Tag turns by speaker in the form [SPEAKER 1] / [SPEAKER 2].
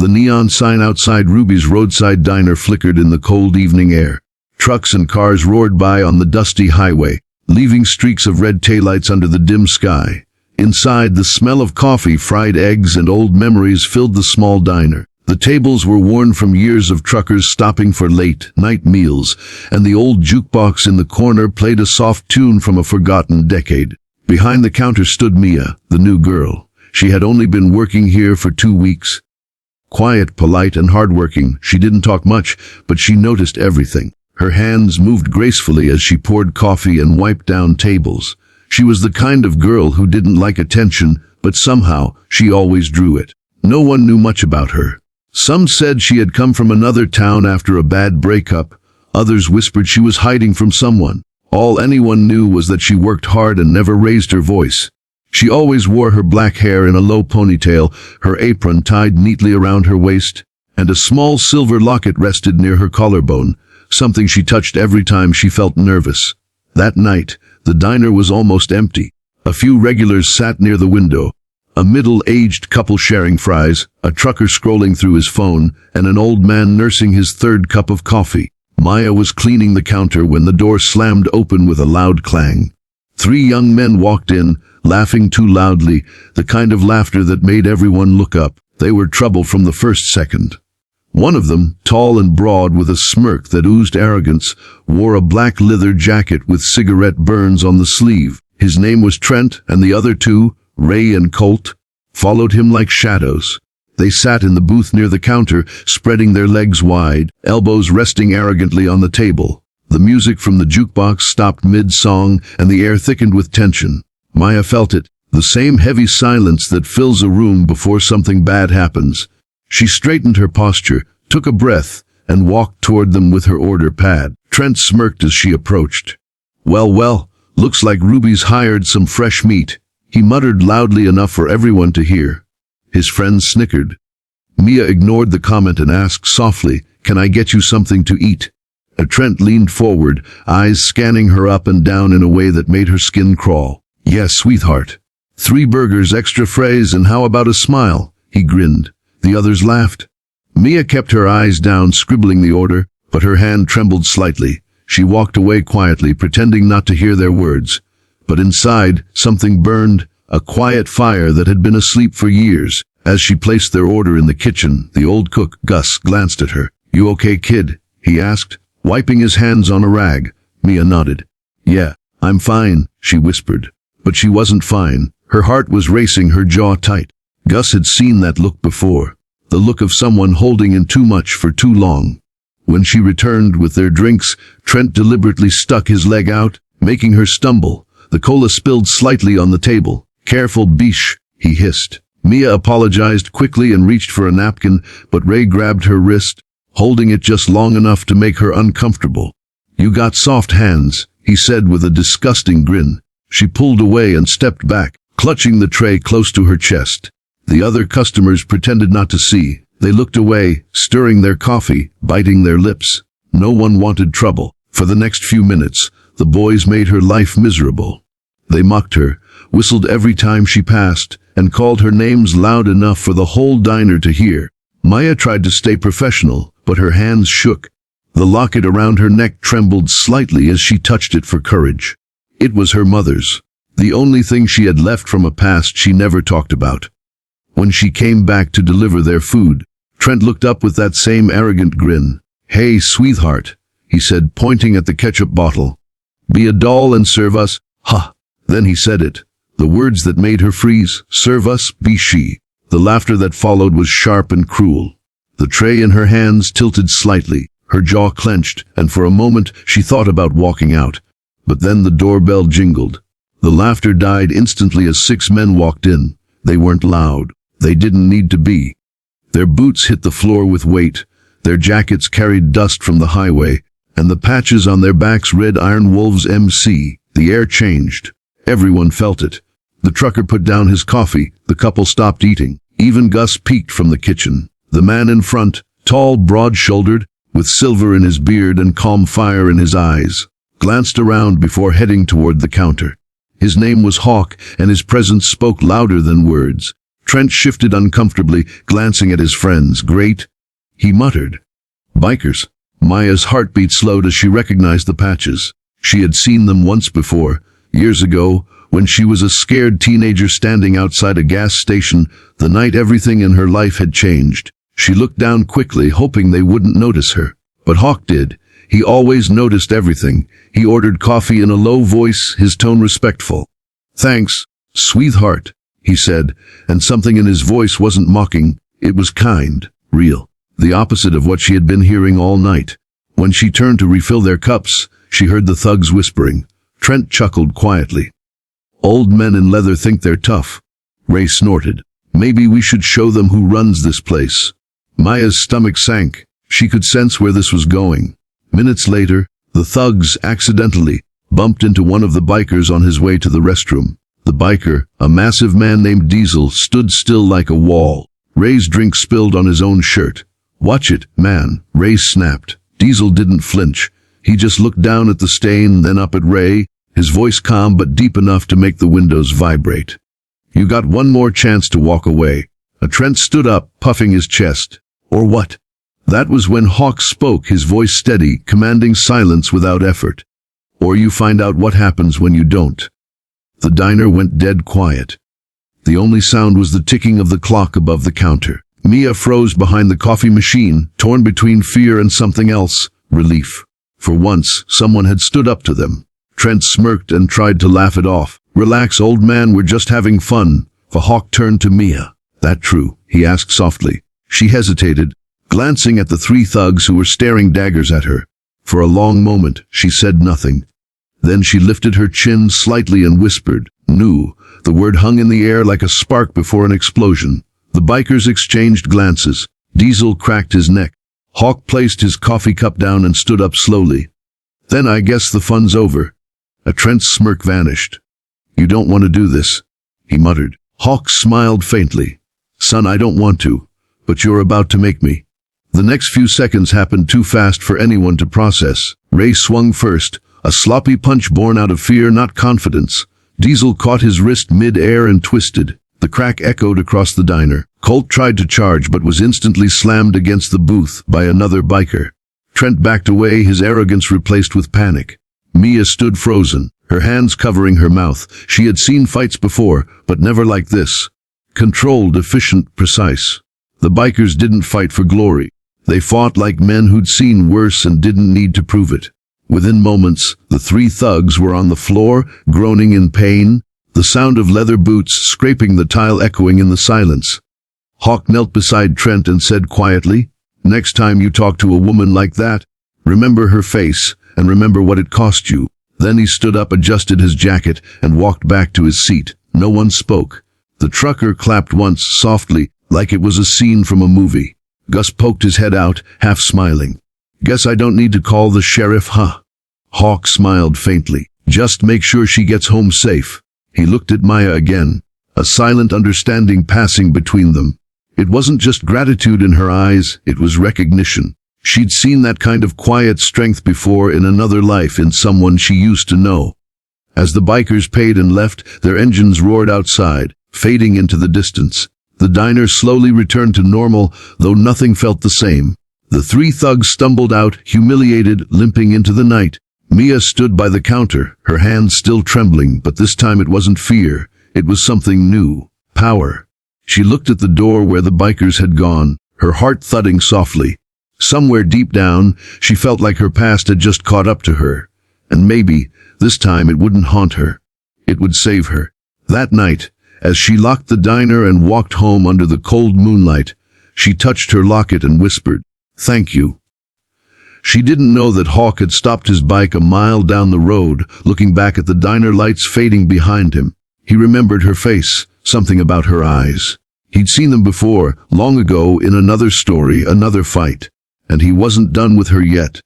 [SPEAKER 1] The neon sign outside Ruby's roadside diner flickered in the cold evening air. Trucks and cars roared by on the dusty highway, leaving streaks of red taillights under the dim sky. Inside, the smell of coffee, fried eggs, and old memories filled the small diner. The tables were worn from years of truckers stopping for late-night meals, and the old jukebox in the corner played a soft tune from a forgotten decade. Behind the counter stood Mia, the new girl. She had only been working here for 2 weeks. Quiet, polite, and hardworking, she didn't talk much, but she noticed everything. Her hands moved gracefully as she poured coffee and wiped down tables. She was the kind of girl who didn't like attention, but somehow she always drew it. No one knew much about her. Some said she had come from another town after a bad breakup. Others whispered she was hiding from someone. All anyone knew was that she worked hard and never raised her voice. She always wore her black hair in a low ponytail, her apron tied neatly around her waist, and a small silver locket rested near her collarbone, something she touched every time she felt nervous. That night, the diner was almost empty. A few regulars sat near the window. A middle-aged couple sharing fries, a trucker scrolling through his phone, and an old man nursing his third cup of coffee. Maya was cleaning the counter when the door slammed open with a loud clang. 3 young men walked in, laughing too loudly, the kind of laughter that made everyone look up. They were trouble from the first second. One of them, tall and broad with a smirk that oozed arrogance, wore a black leather jacket with cigarette burns on the sleeve. His name was Trent, and the other 2, Ray and Colt, followed him like shadows. They sat in the booth near the counter, spreading their legs wide, elbows resting arrogantly on the table. The music from the jukebox stopped mid-song, and the air thickened with tension. Maya felt it, the same heavy silence that fills a room before something bad happens. She straightened her posture, took a breath, and walked toward them with her order pad. Trent smirked as she approached. Well, looks like Ruby's hired some fresh meat," he muttered loudly enough for everyone to hear. His friends snickered. Mia ignored the comment and asked softly, "Can I get you something to eat?" Trent leaned forward, eyes scanning her up and down in a way that made her skin crawl. "Yes, sweetheart. 3 burgers, extra fries, and how about a smile?" He grinned. The others laughed. Mia kept her eyes down, scribbling the order, but her hand trembled slightly. She walked away quietly, pretending not to hear their words. But inside, something burned, a quiet fire that had been asleep for years. As she placed their order in the kitchen, the old cook, Gus, glanced at her. "You okay, kid?" he asked, wiping his hands on a rag. Mia nodded. "Yeah, I'm fine," she whispered. But she wasn't fine. Her heart was racing, her jaw tight. Gus had seen that look before. The look of someone holding in too much for too long. When she returned with their drinks, Trent deliberately stuck his leg out, making her stumble. The cola spilled slightly on the table. "Careful, Btch," he hissed. Mia apologized quickly and reached for a napkin, but Ray grabbed her wrist, holding it just long enough to make her uncomfortable. "You got soft hands," he said with a disgusting grin. She pulled away and stepped back, clutching the tray close to her chest. The other customers pretended not to see. They looked away, stirring their coffee, biting their lips. No one wanted trouble. For the next few minutes, the boys made her life miserable. They mocked her, whistled every time she passed, and called her names loud enough for the whole diner to hear. Maya tried to stay professional, but her hands shook. The locket around her neck trembled slightly as she touched it for courage. It was her mother's, the only thing she had left from a past she never talked about. When she came back to deliver their food, Trent looked up with that same arrogant grin. "Hey, sweetheart," he said, pointing at the ketchup bottle. "Be a doll and serve us." "Ha!" Then he said it. The words that made her freeze. "Serve us, Btch." The laughter that followed was sharp and cruel. The tray in her hands tilted slightly, her jaw clenched, and for a moment she thought about walking out. But then the doorbell jingled. The laughter died instantly as 6 men walked in. They weren't loud. They didn't need to be. Their boots hit the floor with weight. Their jackets carried dust from the highway, and the patches on their backs read Iron Wolves MC. The air changed. Everyone felt it. The trucker put down his coffee. The couple stopped eating. Even Gus peeked from the kitchen. The man in front, tall, broad-shouldered, with silver in his beard and calm fire in his eyes, glanced around before heading toward the counter. His name was Hawk, and his presence spoke louder than words. Trent shifted uncomfortably, glancing at his friends. Great, he muttered. Bikers. Maya's heartbeat slowed as she recognized the patches. She had seen them once before, years ago, when she was a scared teenager standing outside a gas station, the night everything in her life had changed. She looked down quickly, hoping they wouldn't notice her. But Hawk did. He always noticed everything. He ordered coffee in a low voice, his tone respectful. Thanks, sweetheart, he said, and something in his voice wasn't mocking. It was kind, real. The opposite of what she had been hearing all night. When she turned to refill their cups, she heard the thugs whispering. Trent chuckled quietly. Old men in leather think they're tough. Ray snorted. Maybe we should show them who runs this place. Maya's stomach sank. She could sense where this was going. Minutes later, the thugs accidentally bumped into one of the bikers on his way to the restroom. The biker, a massive man named Diesel, stood still like a wall. Ray's drink spilled on his own shirt. Watch it, man, Ray snapped. Diesel didn't flinch. He just looked down at the stain, then up at Ray, his voice calm but deep enough to make the windows vibrate. You got one more chance to walk away. Trent stood up, puffing his chest. Or what? That was when Hawk spoke, his voice steady, commanding silence without effort. Or you find out what happens when you don't. The diner went dead quiet. The only sound was the ticking of the clock above the counter. Mia froze behind the coffee machine, torn between fear and something else, relief. For once, someone had stood up to them. Trent smirked and tried to laugh it off. Relax, old man, we're just having fun. For Hawk turned to Mia. That true? He asked softly. She hesitated, glancing at the three thugs who were staring daggers at her. For a long moment, she said nothing. Then she lifted her chin slightly and whispered, "Nu." The word hung in the air like a spark before an explosion. The bikers exchanged glances. Diesel cracked his neck. Hawk placed his coffee cup down and stood up slowly. Then I guess the fun's over. Trent's smirk vanished. You don't want to do this, he muttered. Hawk smiled faintly. Son, I don't want to, but you're about to make me. The next few seconds happened too fast for anyone to process. Ray swung first, a sloppy punch born out of fear, not confidence. Diesel caught his wrist mid-air and twisted. The crack echoed across the diner. Colt tried to charge but was instantly slammed against the booth by another biker. Trent backed away, his arrogance replaced with panic. Mia stood frozen, her hands covering her mouth. She had seen fights before, but never like this. Controlled, efficient, precise. The bikers didn't fight for glory. They fought like men who'd seen worse and didn't need to prove it. Within moments, the three thugs were on the floor, groaning in pain, the sound of leather boots scraping the tile echoing in the silence. Hawk knelt beside Trent and said quietly, "Next time you talk to a woman like that, remember her face, and remember what it cost you." Then he stood up, adjusted his jacket, and walked back to his seat. No one spoke. The trucker clapped once, softly, like it was a scene from a movie. Gus poked his head out, half smiling. "Guess I don't need to call the sheriff, huh?" Hawk smiled faintly. "Just make sure she gets home safe." He looked at Maya again, a silent understanding passing between them. It wasn't just gratitude in her eyes, it was recognition. She'd seen that kind of quiet strength before in another life, in someone she used to know. As the bikers paid and left, their engines roared outside, fading into the distance. The diner slowly returned to normal, though nothing felt the same. The three thugs stumbled out, humiliated, limping into the night. Mia stood by the counter, her hands still trembling, but this time it wasn't fear. It was something new. Power. She looked at the door where the bikers had gone, her heart thudding softly. Somewhere deep down, she felt like her past had just caught up to her. And maybe, this time it wouldn't haunt her. It would save her. That night, as she locked the diner and walked home under the cold moonlight, she touched her locket and whispered, "Thank you." She didn't know that Hawk had stopped his bike a mile down the road, looking back at the diner lights fading behind him. He remembered her face, something about her eyes. He'd seen them before, long ago, in another story, another fight. And he wasn't done with her yet.